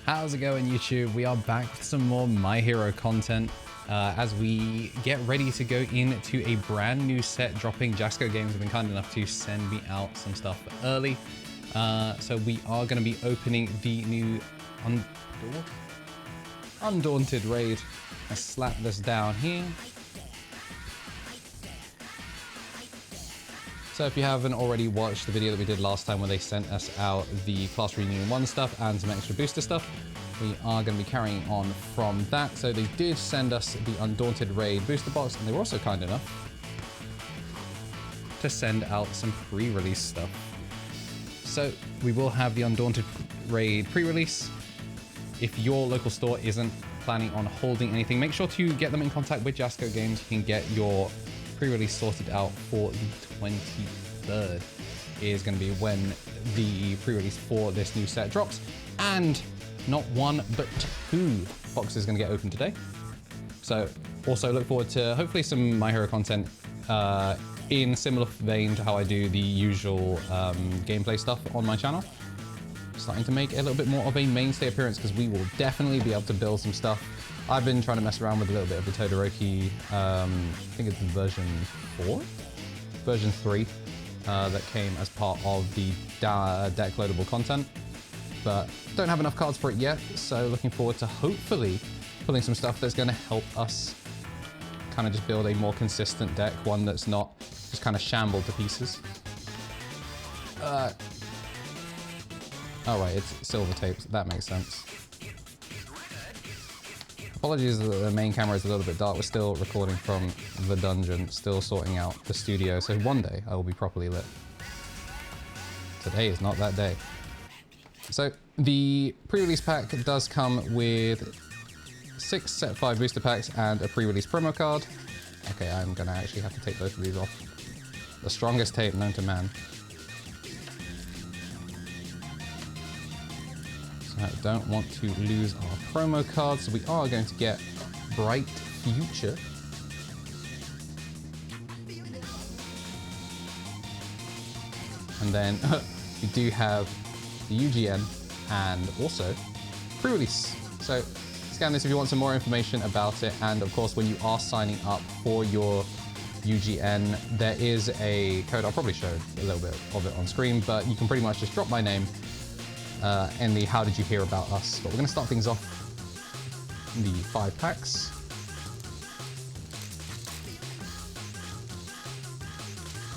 How's it going, YouTube? We are back with some more My Hero content as we get ready to go into a brand new set dropping. Jasco Games have been kind enough to send me out some stuff early. So we are going to be opening the new Undaunted raid. Let's slap this down here. So if you haven't already watched the video that we did last time where they sent us out the Class Reunion 1 stuff and some extra booster stuff, we are going to be carrying on from that. So they did send us the Undaunted raid booster box, and they were also kind enough to send out some pre-release stuff. So we will have the Undaunted raid pre-release. If your local store isn't planning on holding anything, make sure to get them in contact with Jasco Games. You can get your pre-release sorted out for the 23rd is going to be when the pre-release for this new set drops, and not one but two boxes is going to get opened today. So also look forward to hopefully some My Hero content in similar vein to how I do the usual gameplay stuff on my channel. Starting to make a little bit more of a mainstay appearance because we will definitely be able to build some stuff. I've been trying to mess around with a little bit of the Todoroki, I think it's version 4? Version 3 that came as part of the deck loadable content, but don't have enough cards for it yet, so looking forward to hopefully pulling some stuff that's going to help us kind of just build a more consistent deck, one that's not just kind of shambled to pieces. Oh right, it's silver tapes, that makes sense. Apologies that the main camera is a little bit dark. We're still recording from the dungeon, still sorting out the studio, so one day I will be properly lit. Today is not that day. So the pre-release pack does come with 6 set 5 booster packs and a pre-release promo card. Okay, I'm gonna actually have to take both of these off. The strongest tape known to man. Don't want to lose our promo cards, so we are going to get Bright Future. And then we do have the UGN and also pre-release. So scan this if you want some more information about it. And of course, when you are signing up for your UGN, there is a code. I'll probably show a little bit of it on screen, but you can pretty much just drop my name in the how did you hear about us. But we're going to start things off in the 5 packs.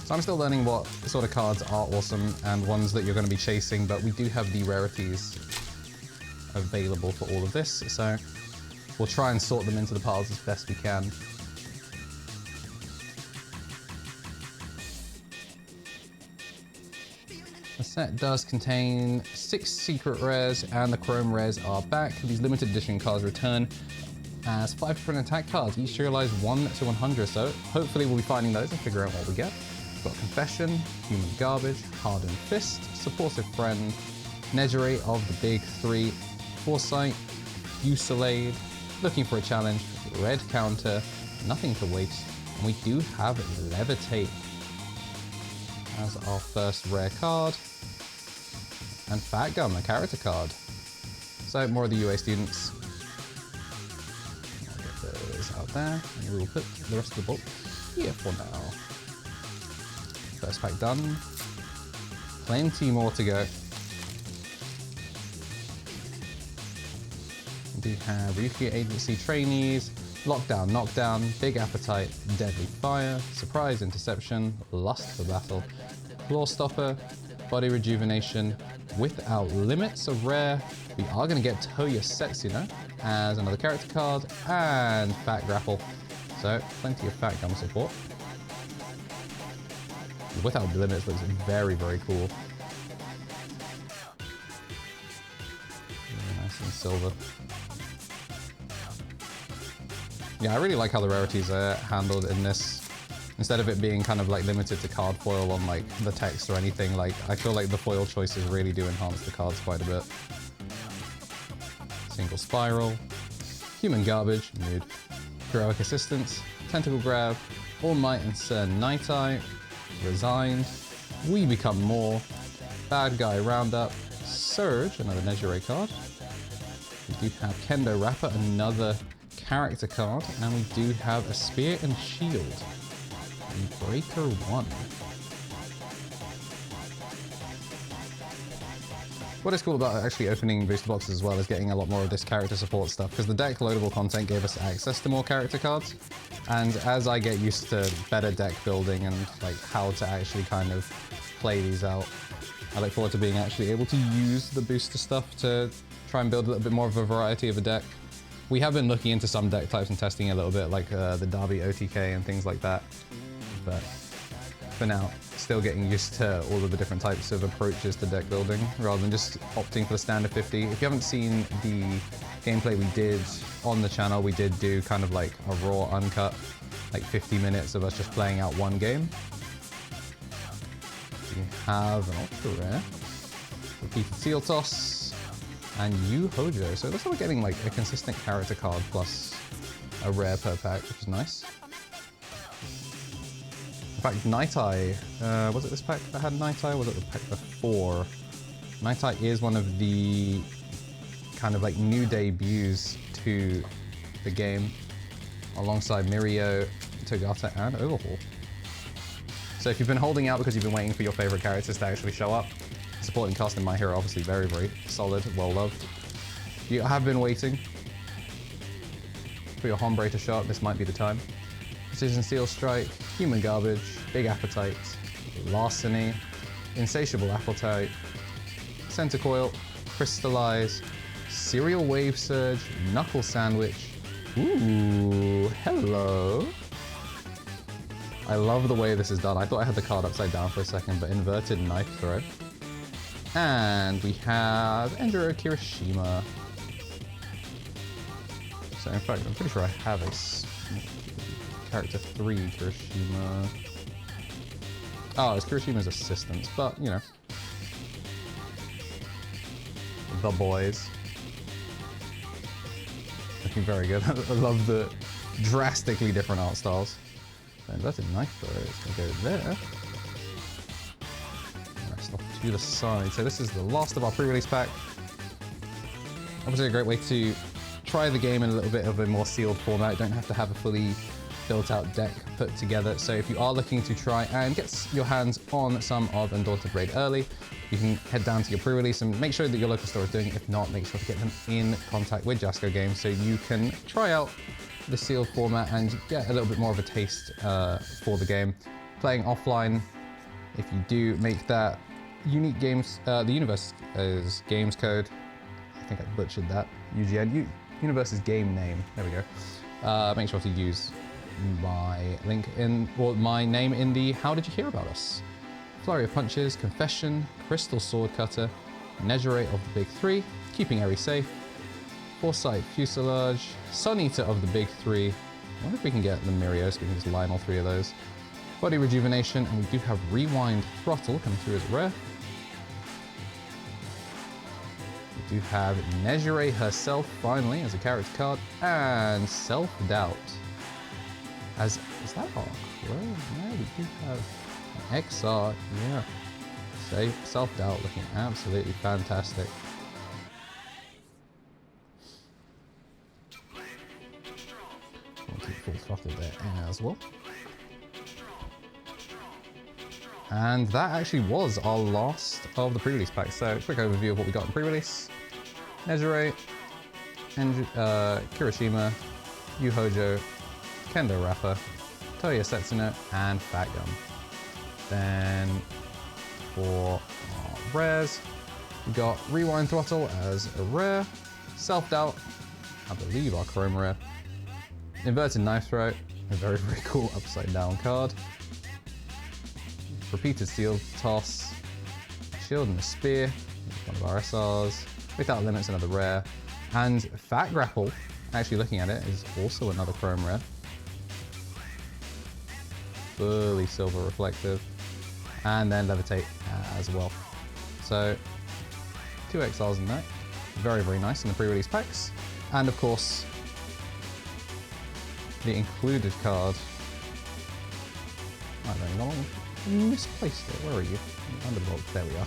So I'm still learning what sort of cards are awesome and ones that you're going to be chasing, but we do have the rarities available for all of this, so we'll try and sort them into the piles as best we can. The set does contain 6 secret rares, and the chrome rares are back. These limited edition cards return as 5 different attack cards, each serialized 1 to 100, so hopefully we'll be finding those and figure out what we get. We've got Confession, Human Garbage, Hardened Fist, Supportive Friend, Nejire of the Big 3, Foresight, Fusillade, Looking for a Challenge, Red Counter, Nothing to Waste, and we do have Levitate as our first rare card, and Fat Gum, a character card. So more of the UA students. I'll get those out there, and we will put the rest of the bulk here for now. First pack done. Plenty more to go. We do have Ryuki Agency Trainees, Lockdown, Knockdown, Big Appetite, Deadly Fire, Surprise Interception, Lust for Battle, Claw Stopper, Body Rejuvenation, Without Limits, a rare. We are going to get Toya Setsuna as another character card, and Fat Grapple. So plenty of Fat Gum support. Without Limits looks very, very cool. Very nice and silver. Yeah, I really like how the rarities are handled in this. Instead of it being kind of like limited to card foil on like the text or anything, like I feel like the foil choices really do enhance the cards quite a bit. Single Spiral, Human Garbage, Mood, Heroic Assistance, Tentacle Grab, All Might and Sir Night-Eye, Resigned, We Become More, Bad Guy Roundup, Surge, another Nejire card, We do have Kendo Rapper, another character card, and we do have a Spear and Shield. And Breaker 1. What is cool about actually opening booster boxes as well is getting a lot more of this character support stuff, because the deck loadable content gave us access to more character cards. And as I get used to better deck building and like how to actually kind of play these out, I look forward to being actually able to use the booster stuff to try and build a little bit more of a variety of a deck. We have been looking into some deck types and testing a little bit, like the Derby OTK and things like that. But for now, still getting used to all of the different types of approaches to deck building, rather than just opting for the standard 50. If you haven't seen the gameplay we did on the channel, we did do kind of like a raw uncut, like 50 minutes of us just playing out one game. We have an ultra rare, repeated seal toss, and Yu Hojo. So it looks like we're getting like a consistent character card plus a rare per pack, which is nice. In fact, Night Eye, was it this pack that had Night Eye? Was it the pack before? Night Eye is one of the kind of like new debuts to the game, alongside Mirio, Togata, and Overhaul. So if you've been holding out because you've been waiting for your favorite characters to actually show up, supporting cast in My Hero obviously very, very solid, well loved. If you have been waiting for your Hombre to show up, this might be the time. Precision Steel Strike, Human Garbage, Big Appetite, Larceny, Insatiable Appetite, Center Coil, Crystallize, Serial Wave Surge, Knuckle Sandwich. Ooh, hello. I love the way this is done. I thought I had the card upside down for a second, but inverted knife throw. And we have Enduro Kirishima. So in fact, I'm pretty sure I have a character 3 Kirishima. Oh, it's Kirishima's assistants, but you know. The boys. Looking very good. I love the drastically different art styles. Inverted knife throw is going to go there. Rest off to the side. So this is the last of our pre-release pack. Obviously a great way to try the game in a little bit of a more sealed format. You don't have to have a fully built out deck put together. So if you are looking to try and get your hands on some of Undaunted Raid early, you can head down to your pre-release and make sure that your local store is doing it. If not, make sure to get them in contact with Jasco Games so you can try out the sealed format and get a little bit more of a taste for the game. Playing offline, if you do make that unique games, the Universe is games code. I think I butchered that. UGN, Universe's game name. There we go. Make sure to use my link in, or my name in the How Did You Hear About Us? Flurry of Punches, Confession, Crystal Sword Cutter, Nezure of the Big Three, Keeping Eri Safe, Foresight Fuselage, Sun Eater of the Big Three. I wonder if we can get the Mirio so we can just line all three of those. Body Rejuvenation, and we do have Rewind Throttle coming through as rare. We do have Nezure herself finally as a character card, and Self Doubt. Is that our crow? No, we do have an XR, yeah. Self Doubt looking absolutely fantastic. Full throttle there as well. And that actually was our last of the pre-release pack. So quick overview of what we got in pre-release. Nezure, Kirishima, Yu Hojo, Kendo Rapper, Toya Setsuno, and Fat Gum. Then for our rares, we got Rewind Throttle as a rare, Self Doubt, I believe our chrome rare, Inverted Knife Throw, a very, very cool upside down card. Repeated Steel Toss, Shield and a Spear, one of our SRs, Without Limits, another rare, and Fat Grapple, actually looking at it, is also another chrome rare. Fully silver reflective, and then Levitate as well. So, 2 XRs in that. Very, very nice in the pre-release packs. And of course, the included card. I don't know, I misplaced it. Where are you? Underdog. There we are.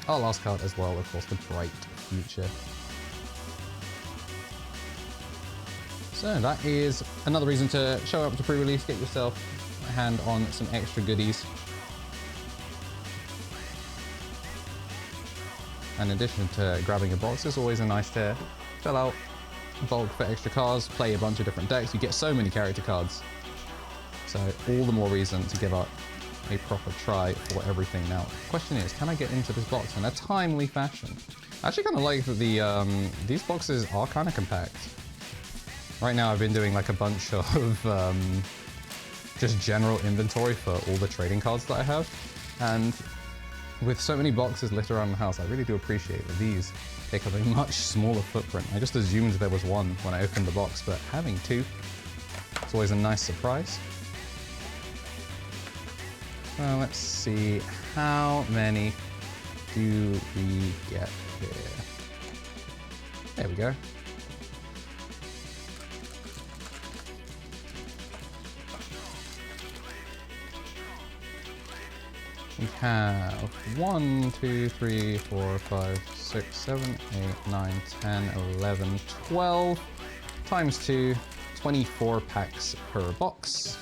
our last card as well, of course, the Bright Future. So that is another reason to show up to pre-release, get yourself a hand on some extra goodies. And in addition to grabbing a box, it's always a nice to fill out bulk for extra cards, play a bunch of different decks. You get so many character cards. So all the more reason to give up a proper try for everything. Now, the question is, can I get into this box in a timely fashion? I actually kind of like that these boxes are kind of compact. Right now I've been doing like a bunch of just general inventory for all the trading cards that I have. And with so many boxes lit around the house, I really do appreciate that these take up a much smaller footprint. I just assumed there was one when I opened the box, but having two, it's always a nice surprise. Well, let's see, how many do we get here? There we go. We have 1, 2, 3, 4, 5, 6, 7, 8, 9, 10, 11, 12 times 2, 24 packs per box.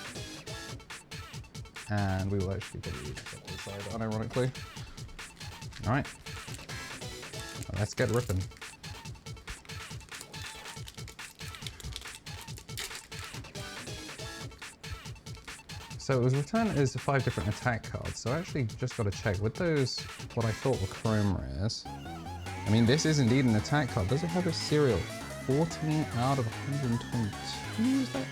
And we will actually probably put this side unironically. All right, let's get ripping. So it was returned as 5 different attack cards. So I actually just got to check with those, what I thought were chrome rares. I mean, this is indeed an attack card. Does it have a serial? 14 out of 122, is that?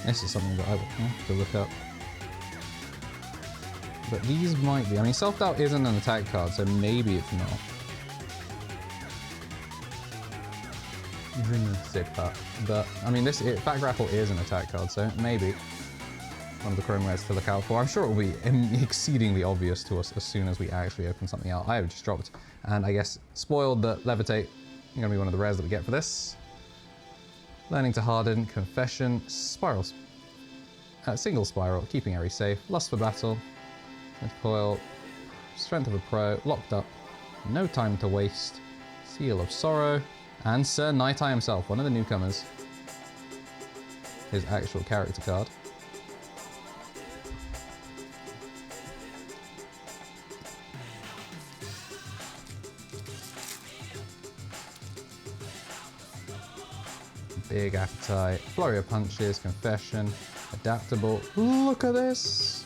This is something that I will have to look up. But these might be. I mean, Self-Doubt isn't an attack card, so maybe it's not. But I mean, Fat Grapple is an attack card, so maybe one of the chrome rares to look out for. I'm sure it will be exceedingly obvious to us as soon as we actually open something out. I have just dropped, and I guess spoiled that Levitate is going to be one of the rares that we get for this. Learning to Harden, Confession, Spirals, Single Spiral, Keeping Aerie safe, Lust for Battle, Coil, Strength of a Pro, Locked Up, No Time to Waste, Seal of Sorrow, and Sir Night Eye himself, one of the newcomers. His actual character card. Big Appetite, Flurry of Punches, Confession, Adaptable. Look at this!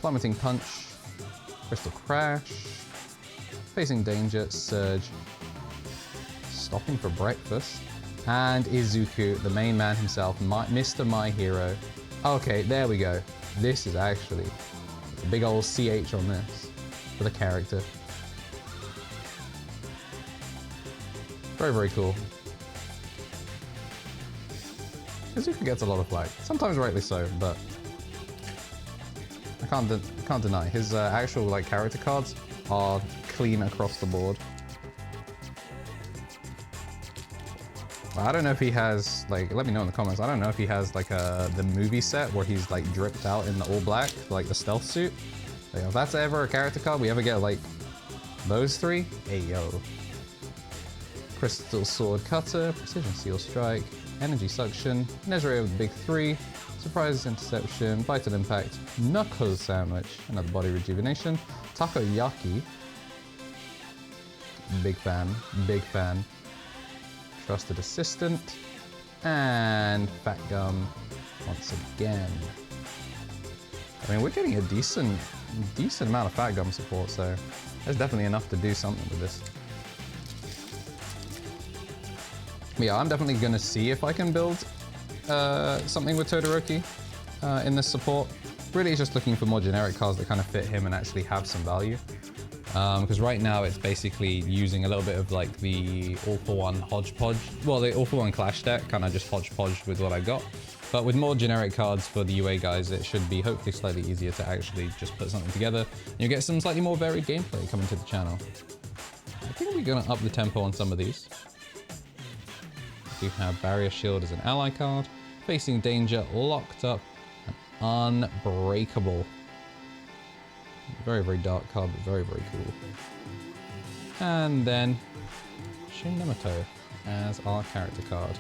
Plummeting Punch, Crystal Crash, Facing Danger, Surge, Stopping for Breakfast, and Izuku, the main man himself, Mr. My Hero. Okay, there we go. This is actually a big old CH on this for the character. Very, very cool. Izuku gets a lot of flack, sometimes rightly so, but I can't deny his actual like character cards are clean across the board. I don't know if he has, like, let me know in the comments, I don't know if he has like the movie set where he's like dripped out in the all black, like the stealth suit. Like, if that's ever a character card we ever get, like those three, hey yo. Crystal Sword Cutter, Precision Seal Strike, Energy Suction, Nezare of the Big Three, Surprise Interception, Vital Impact, Knuckle Sandwich, another Body Rejuvenation, Takoyaki, big fan, Trusted Assistant, and Fat Gum once again. I mean, we're getting a decent amount of Fat Gum support, so there's definitely enough to do something with this. Yeah, I'm definitely going to see if I can build something with Todoroki in this support. Really just looking for more generic cards that kind of fit him and actually have some value. Because right now it's basically using a little bit of like the all-for-one hodgepodge. Well, the all-for-one clash deck, kind of just hodgepodge with what I got. But with more generic cards for the UA guys, it should be hopefully slightly easier to actually just put something together. And you'll get some slightly more varied gameplay coming to the channel. I think we're going to up the tempo on some of these. We have Barrier Shield as an ally card, Facing Danger, Locked Up, and Unbreakable. Very, very dark card, but very, very cool. And then Shin Namato as our character card.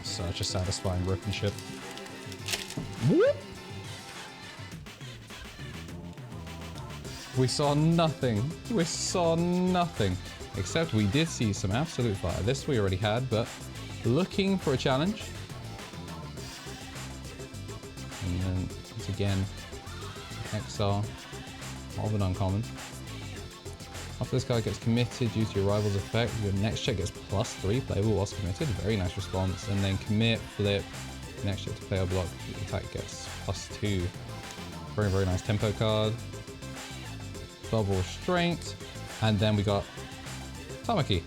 Such a satisfying rip and ship. Whoop! We saw nothing. We saw nothing. Except we did see some absolute fire. This we already had, but looking for a challenge. And then, once again, XR of an uncommon. After this card gets committed due to your rival's effect, your next check gets +3 playable whilst committed. Very nice response. And then commit, flip, next check to play or block, the attack gets +2. Very, very nice tempo card. Bubble restraint. And then we got Tamaki.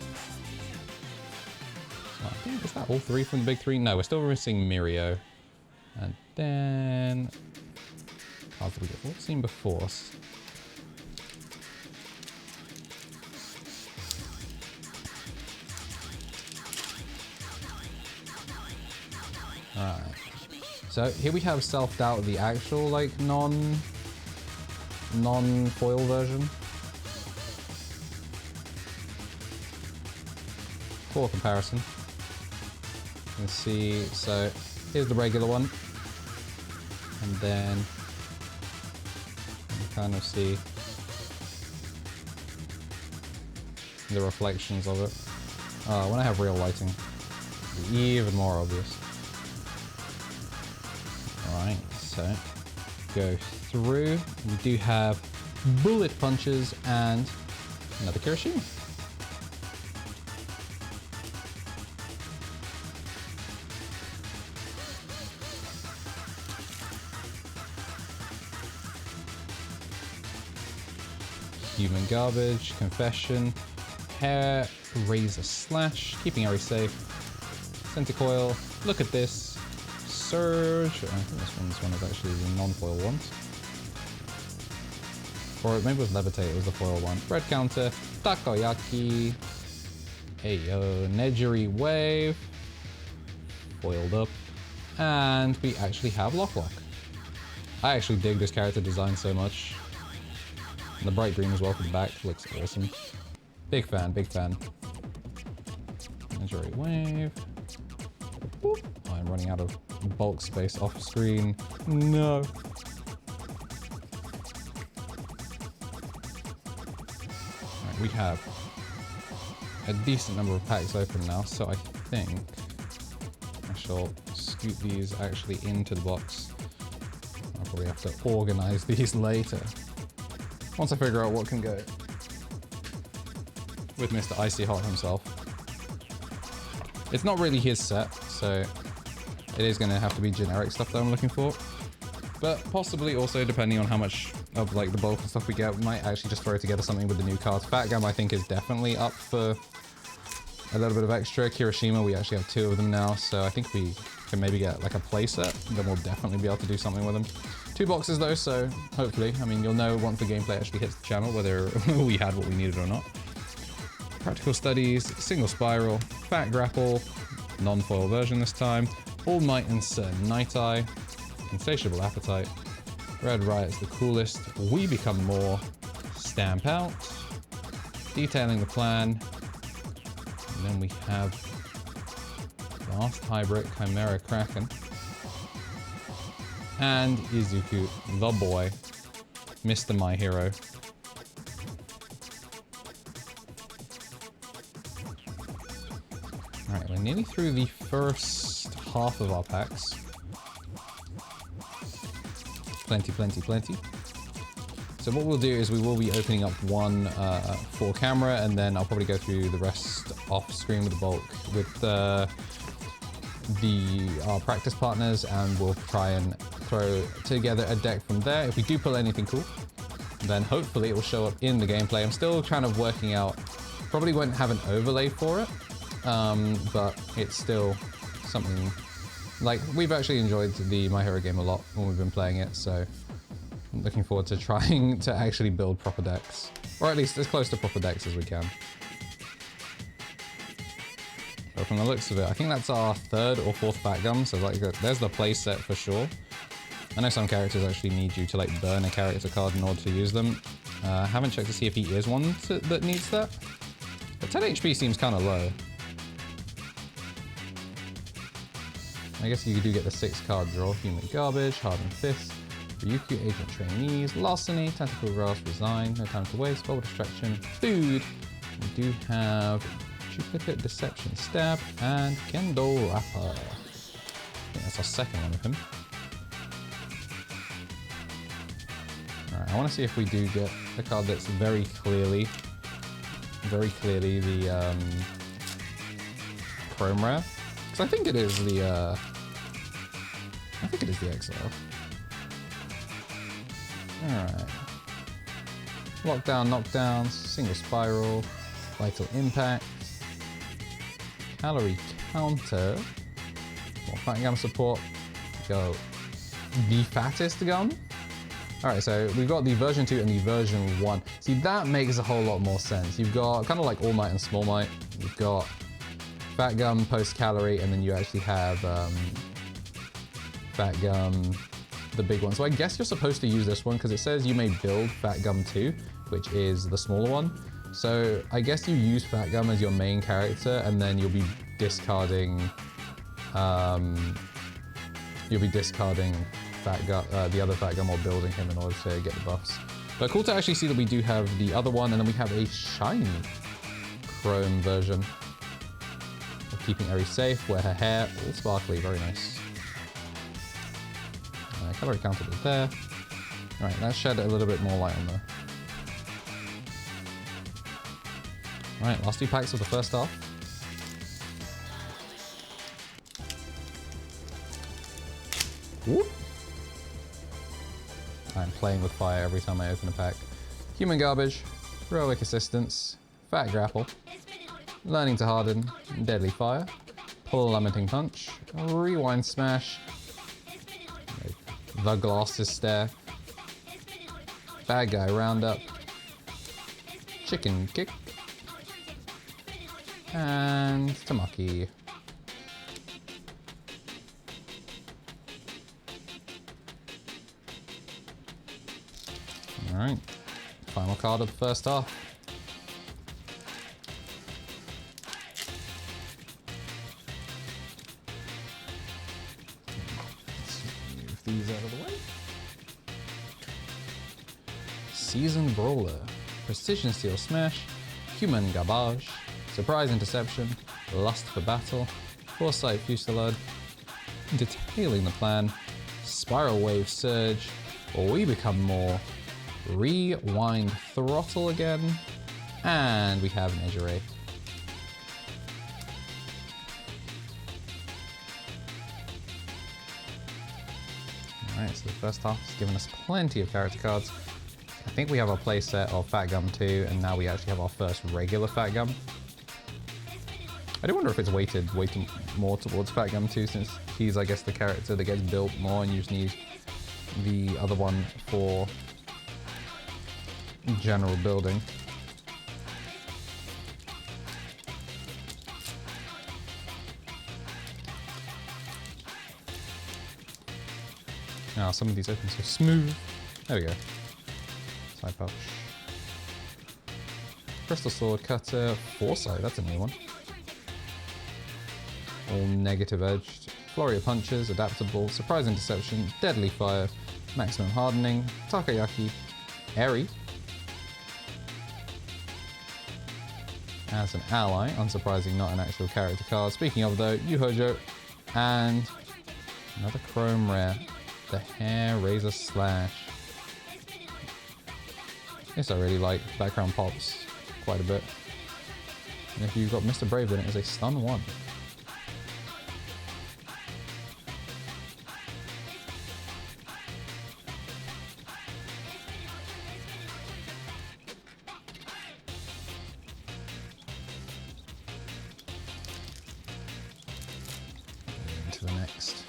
So I think, is that all three from the big three? No, we're still missing Mirio. And then cards that we've seen before. Alright. So here we have Self-Doubt, the actual like non-foil version. For comparison. You can see, so here's the regular one. And then you kind of see the reflections of it. When I have real lighting, it's even more obvious. Alright, so go through. We do have bullet punches and another Kirishima. Human Garbage, Confession, Hair, Razor Slash, keeping Ari safe, Center Coil, Look at This, Surge, I think this one's one of actually the non-foil ones. Or maybe it was Levitate, it was the foil one. Red Counter, Takoyaki, Ayo, Nejiri Wave, foiled up, and we actually have Lock. I actually dig this character design so much. And the bright green as well for the back looks awesome. Big fan, big fan. Nejiri Wave. Boop. Oh, I'm running out of bulk space off screen. No. Right, we have a decent number of packs open now, so I think I shall scoot these actually into the box. I'll probably have to organize these later. Once I figure out what can go with Mr. Icy Hot himself. It's not really his set, so it is going to have to be generic stuff that I'm looking for. But possibly also, depending on how much of like the bulk and stuff we get, we might actually just throw together something with the new cards. Fat Gam I think is definitely up for a little bit of extra. Kirishima, we actually have 2 of them now, so I think we can maybe get like a play set, then we'll definitely be able to do something with them. 2 boxes though, so hopefully, I mean, you'll know once the gameplay actually hits the channel whether we had what we needed or not. Practical Studies, Single Spiral, Fat Grapple, non-foil version this time, All Might and Sir Night Eye, Insatiable Appetite, Red Riot's the coolest, We Become More, Stamp Out, Detailing the Plan, and then we have Last Hybrid, Chimera Kraken, and Izuku, the boy, Mr. My Hero. Alright, we're nearly through the first half of our packs. Plenty, plenty, plenty. So what we'll do is we will be opening up one for camera, and then I'll probably go through the rest off screen with the bulk with our practice partners, and we'll try and throw together a deck from there. If we do pull anything cool, then hopefully it will show up in the gameplay. I'm still kind of working out, probably won't have an overlay for it, but it's still something, like, we've actually enjoyed the My Hero game a lot when we've been playing it, so I'm looking forward to trying to actually build proper decks, or at least as close to proper decks as we can. from the looks of it. I think that's our 3rd or 4th Fat Gum, so like there's the play set for sure. I know some characters actually need you to like burn a character card in order to use them. I haven't checked to see if he is one that needs that. But 10 HP seems kind of low. I guess you do get the 6 card draw. Human Garbage, Hardened Fist, Ryukyu Agent Trainees, Larceny, Tentacle Grasp, Resign, No Time to Waste, Bubble Distraction, Food. We do have Duplicate, Deception, Stab, and Kendo Rapper. I think that's our 2nd one of him. Alright, I want to see if we do get a card that's very clearly the Chrome Rare. Because I think it is the XL. Alright. Lockdown, Knockdown, Single Spiral, Vital Impact, Calorie Counter, more Fat Gum support, go the fattest gum. Alright, so we've got the version 2 and the version 1. See, that makes a whole lot more sense. You've got kind of like All Might and Small Might. You've got Fat Gum post-calorie, and then you actually have Fat Gum, the big one. So I guess you're supposed to use this one because it says you may build Fat Gum 2, which is the smaller one. So I guess you use Fat Gum as your main character, and then you'll be discarding the other Fat Gum or building him in order to get the buffs. But cool to actually see that we do have the other one, and then we have a shiny chrome version of keeping Eri safe, where her hair all sparkly, very nice. Calorie counter is there. Alright, that shed a little bit more light on there. Alright, last 2 packs of the first half. Whoop. I'm playing with fire every time I open a pack. Human Garbage, Heroic Assistance, Fat Grapple, Learning to Harden, Deadly Fire, Plummeting Punch, Rewind Smash, The Glasses Stare, Bad Guy Roundup, Chicken Kick, and Tamaki. Alright, final card of the first half. Let's move these out of the way. Seasoned Brawler, Precision Steel Smash, Human Garbage, Surprise Interception, Lust for Battle, Foresight Fusillade, Detailing the Plan, Spiral Wave Surge, We Become More, Rewind Throttle again, and we have an Edge Array. Alright, so the first half has given us plenty of character cards. I think we have our play set of Fat Gum 2, and now we actually have our first regular Fat Gum. I do wonder if it's weighted more towards Fat Gum 2, since he's, I guess, the character that gets built more, and you just need the other one for general building. Now, some of these open so smooth. There we go. Side pouch. Crystal Sword Cutter, Foresight, that's a new one. All negative edged. Flurry of Punches, Adaptable, Surprise Interception, Deadly Fire, Maximum Hardening, Takoyaki, Eri. As an ally, unsurprising, not an actual character card. Speaking of though, Yuhojo, and another Chrome Rare, the Hair Razor Slash. Yes, I really like background pops quite a bit. And if you've got Mr. Brave, then it is a stun 1. To the next.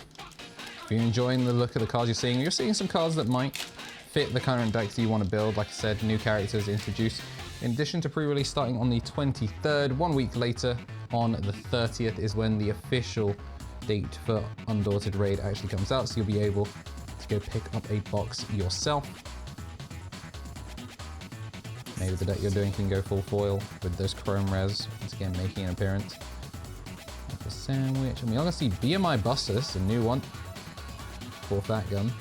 If you're enjoying the look of the cards you're seeing some cards that might fit the current decks you want to build. Like I said, new characters introduced in addition to pre-release starting on the 23rd. 1 week later, on the 30th is when the official date for Undaunted Raid actually comes out, so you'll be able to go pick up a box yourself. Maybe the deck you're doing can go full foil with those chrome res, once again making an appearance. Like a sandwich, and we are going to see BMI Busters, a new one for Fat Gum.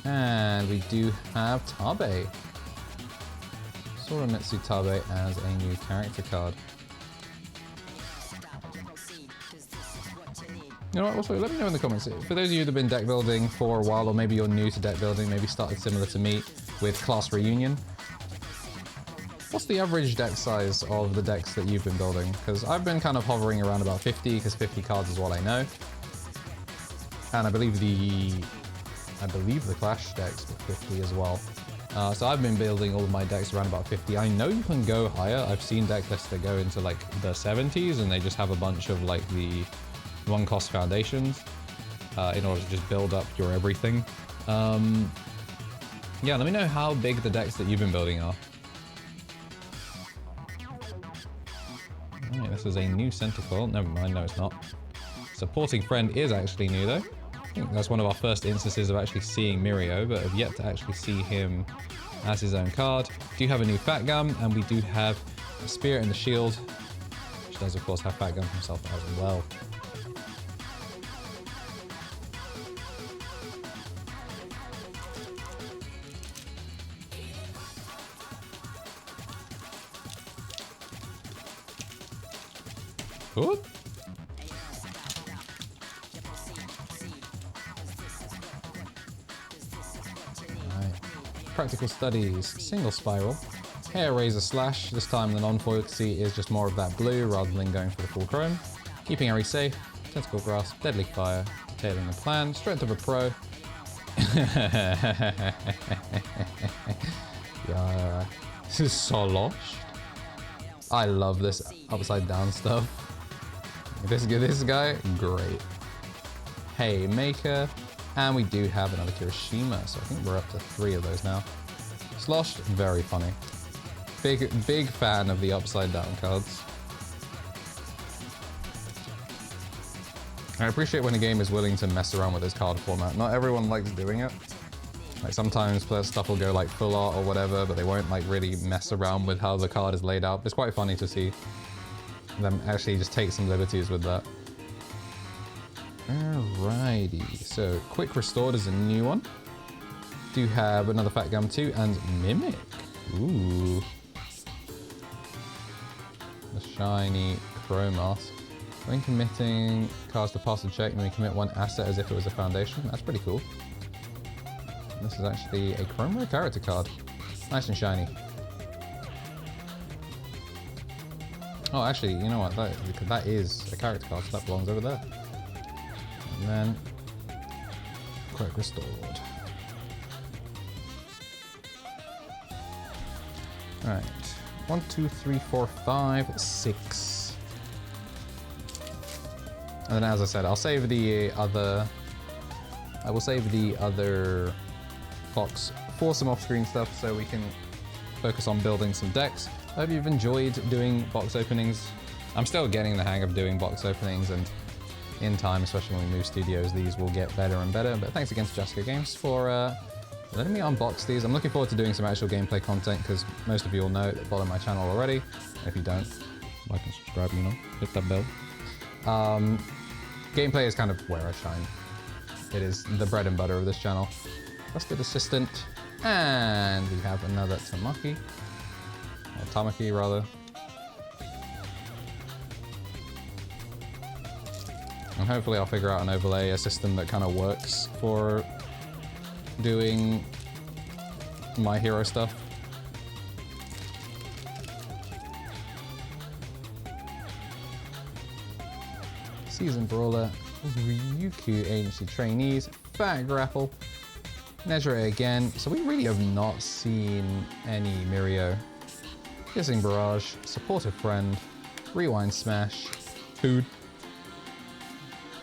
And we do have Tabe. Soromitsu Tabe as a new character card. You know what, also let me know in the comments, for those of you that have been deck building for a while, or maybe you're new to deck building, maybe started similar to me with Class Reunion, what's the average deck size of the decks that you've been building? Because I've been kind of hovering around about 50, because 50 cards is what I know. And I believe the Clash decks were 50 as well. So I've been building all of my decks around about 50. I know you can go higher. I've seen deck lists that go into like the 70s and they just have a bunch of like the one-cost foundations in order to just build up your everything. Yeah, let me know how big the decks that you've been building are. Alright, this is a new center coil. Never mind, no it's not. Supporting Friend is actually new though. I think that's one of our first instances of actually seeing Mirio, but have yet to actually see him as his own card. We do have a new Fat Gum, and we do have a Spirit in the Shield, which does of course have Fat Gum himself as well. Good. Practical Studies, Single Spiral, Hair Razor Slash. This time the non-foil is just more of that blue rather than going for the full chrome. Keeping Harry safe, Tentacle Grasp, Deadly Fire, Tailing the Plan, Strength of a Pro. Yeah, this is so lost. I love this upside down stuff. This guy, great. Haymaker. And we do have another Kirishima, so I think we're up to 3 of those now. Sloshed, very funny. Big fan of the upside down cards. I appreciate when a game is willing to mess around with this card format. Not everyone likes doing it. Like sometimes stuff will go like full art or whatever, but they won't like really mess around with how the card is laid out. It's quite funny to see them actually just take some liberties with that. Alrighty, so Quick Restored is a new one. Do have another Fat Gum too, and Mimic. Ooh. The shiny Chrome Mask. When committing cards to pass a check, you may commit 1 asset as if it was a foundation. That's pretty cool. This is actually a Chrome Rare character card. Nice and shiny. Oh, actually, you know what? That is a character card, so that belongs over there. And then Quick Restored. Alright. 1, 2, 3, 4, 5, 6. And then as I said, I will save the other box for some off-screen stuff so we can focus on building some decks. I hope you've enjoyed doing box openings. I'm still getting the hang of doing box openings, and in time, especially when we move studios, these will get better and better. But thanks again to Jessica Games for letting me unbox these. I'm looking forward to doing some actual gameplay content because most of you all know that follow my channel already. And if you don't, like and subscribe, you know, hit that bell. Gameplay is kind of where I shine. It is the bread and butter of this channel. Trusted Assistant, and we have another Tamaki, or Tamaki rather. And hopefully I'll figure out an overlay, a system that kind of works for doing my hero stuff. Season Brawler, Ryukyu Agency Trainees, Fat Grapple, Nezure again. So we really have not seen any Mirio. Kissing Barrage, Supportive Friend, Rewind Smash, Food,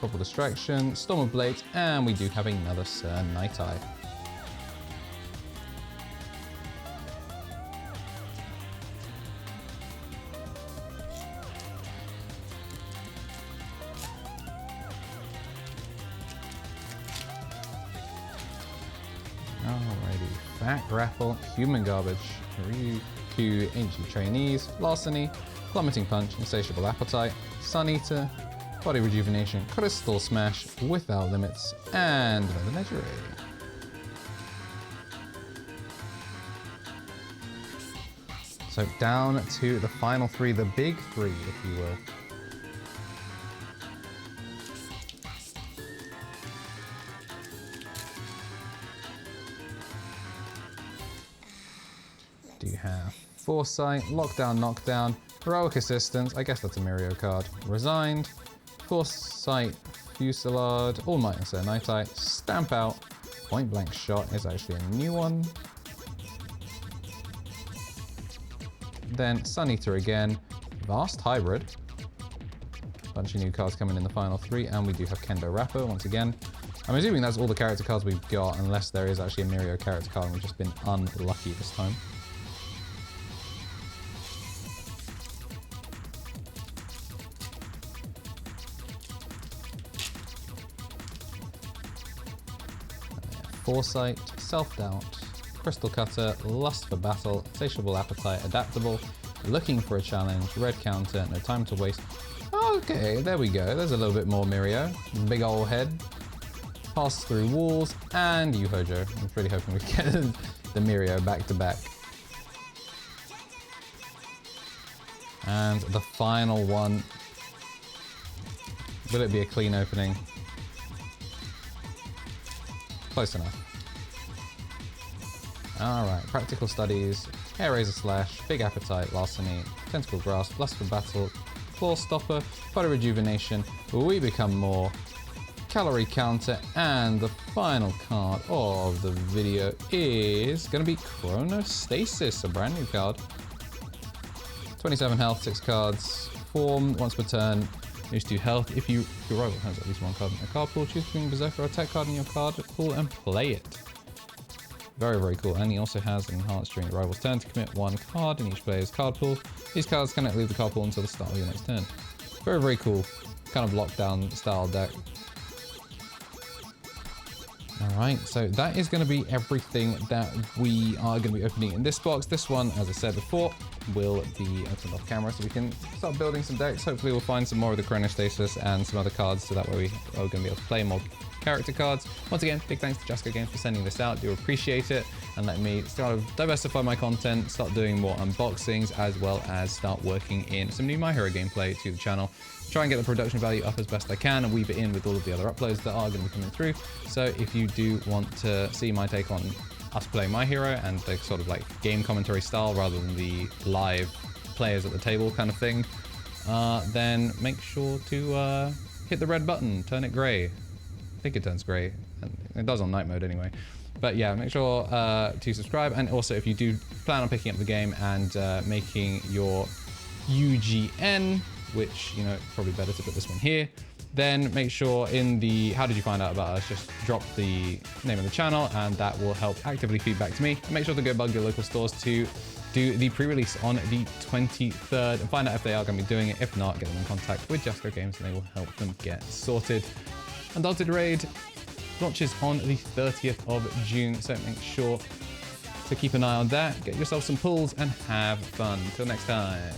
Purple Distraction, Storm of Blades, and we do have another Sir Night Eye. Back Grapple, Human Garbage, Ryukyu, Ancient Trainees, Larceny, Plummeting Punch, Insatiable Appetite, Sun Eater, Body Rejuvenation, Crystal Smash, Without Limits, and another Legendary. So down to the final three, the big three, if you will. Do you have Foresight, Lockdown, Knockdown, Heroic Assistance, I guess that's a Mirio card, Resigned, Foresight, Fusillade, All Might and Sir Nighteye, Stamp Out, Point Blank Shot is actually a new one. Then Sun Eater again, Vast Hybrid, bunch of new cards coming in the final three, and we do have Kendo Rapper once again. I'm assuming that's all the character cards we've got, unless there is actually a Mirio character card and we've just been unlucky this time. Foresight, Self-Doubt, Crystal Cutter, Lust for Battle, Insatiable Appetite, Adaptable, Looking for a Challenge, Red Counter, No Time to Waste. Okay, there we go. There's a little bit more Mirio. Big ol' head. Pass Through Walls, and Yu-Hojo. I'm really hoping we get the Mirio back to back. And the final one. Will it be a clean opening? Close enough. Alright, Practical Studies, Hair Razor Slash, Big Appetite, Larceny, Tentacle Grasp, Lust for Battle, Claw Stopper, Body Rejuvenation, We Become More, Calorie Counter, and the final card of the video is going to be Chronostasis, a brand new card. 27 health, 6 cards, form once per turn, moves 2 health. If your rival has at least one card in their card pool, choose between Berserker or attack card in your card pool and play it. Very, very cool. And he also has enhanced during the rival's turn to commit 1 card in each player's card pool. These cards cannot leave the card pool until the start of your next turn. Very, very cool. Kind of lockdown style deck. Alright, so that is going to be everything that we are going to be opening in this box. This one, as I said before, will be opened off camera so we can start building some decks. Hopefully we'll find some more of the Chronostasis and some other cards so that way we are going to be able to play more character cards. Once again, big thanks to Jasco Games for sending this out. Do appreciate it and let me start to diversify my content, start doing more unboxings, as well as start working in some new My Hero gameplay to the channel. Try and get the production value up as best I can and weave it in with all of the other uploads that are going to be coming through. So if you do want to see my take on us playing My Hero and the sort of like game commentary style rather than the live players at the table kind of thing, then make sure to hit the red button, turn it gray. I think it turns gray, and it does on night mode anyway. But yeah, make sure to subscribe, and also if you do plan on picking up the game and making your UGN, which, you know, probably better to put this one here, then make sure in the how did you find out about us, just drop the name of the channel and that will help actively feedback to me. And make sure to go bug your local stores to do the pre-release on the 23rd and find out if they are going to be doing it. If not, get them in contact with Jasco Games and they will help them get sorted. Undaunted Raid launches on the 30th of June, so make sure to keep an eye on that. Get yourself some pulls and have fun. Till next time.